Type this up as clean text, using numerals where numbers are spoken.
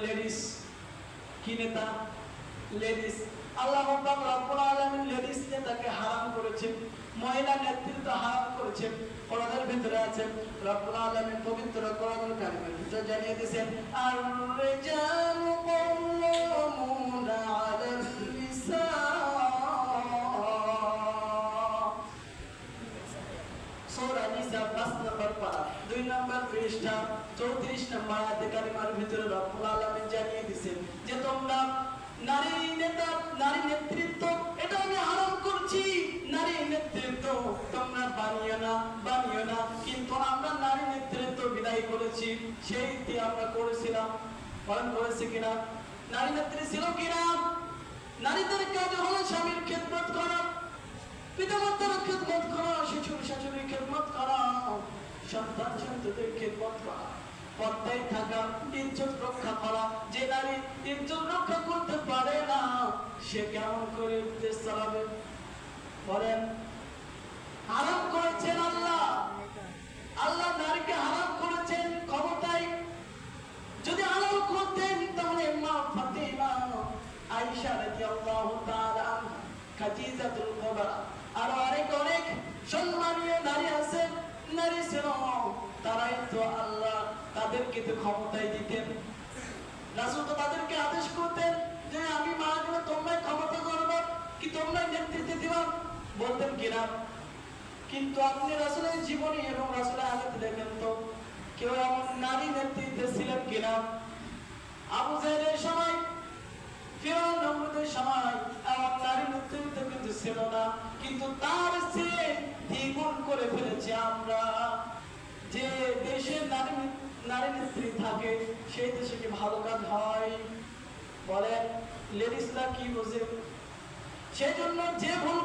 Ladies কি নেতা? Ladies. আল্লাহ পাক রব্বুল আলামিন লেডিস নেতাকে হারাম করেছেন, মহিলা নেতৃত্ব হারাম করেছেন। কোরআনের ভিতরে আছে, রব্বুল আলামিন পবিত্র কোরআনুল কারীমের ভিতরে জানিয়ে দিয়েছেন, আর রিজালু কাওয়ামুনা আলান নিসা। সূরা নিসা ৫ নম্বর পারা ২ নম্বর পৃষ্ঠা ৩৪ নম্বর আয়াতে কারিমার ভিতরে রব্বুল আলামিন জানিয়ে দিয়েছেন যে তোমরা নারী নেতা, নারী নেতৃত্ব এটা আমি হারাম করছি। নারী নেতৃত্ব তোমরা বানিও না, কিন্তু আমরা নারী নেতৃত্ব বিদায় করেছি। সেইটি আমরা করেছিলাম, পালন করেছি কিনা? নারী নেত্রী ছিল কিনা? নারীদের কাজ হলো স্বামীর খেদমত করা, পিতামাতার খেদমত করা, শ্বশুর শাশুড়ির খেদমত করা, সন্তান সন্ততির খেদমত করা, পর্দায় থাকা, ইজ্জত রক্ষা করা। যে নারী ইজ্জত রক্ষা করতে পারে না সে কেমন করে দেশ চালাবে? বলেন। হারাম করেছেন আল্লাহ, আল্লাহ নারীকে হারাম করেছেন ক্ষমতায়। যদি হালাল করতেন তাহলে মা ফাতিমা, আয়েশা রাদিয়াল্লাহু তাআলা আনহা, খাদিজাতুল কুবরা আর অনেক সম্মানীয় নারী আছে, নারী ছিল, তারাই তো আল্লাহ তাদেরকে তো ক্ষমতায় দিতেন। রাসূল তো তাদেরকে আদেশ করতেন যে আমি মারা গেলে তোমরাই ক্ষমতা করবে, কি তোমরাই নেতৃত্ব দিবা, বলতেন কিনা? কিন্তু আপনি রাসূলের জীবনী এবং রাসূলের হাদিস দেখেন তো কেউ এমন নারী নেতৃত্বে ছিলেন কিনা? আবু জাহেলের সময়, ফিরআউন নমরুদের সময় এমন নারী নেতৃত্ব কিন্তু ছিল না, কিন্তু তার চেয়ে দ্বিগুণ করে ফেলেছে আমরা। যে দেশে নারী নেত্রী থাকে সেই দেশে কি ভালো কাজ হয়? বলেন। লেডিসরা কি বোঝে? সেজন্য যে ভুল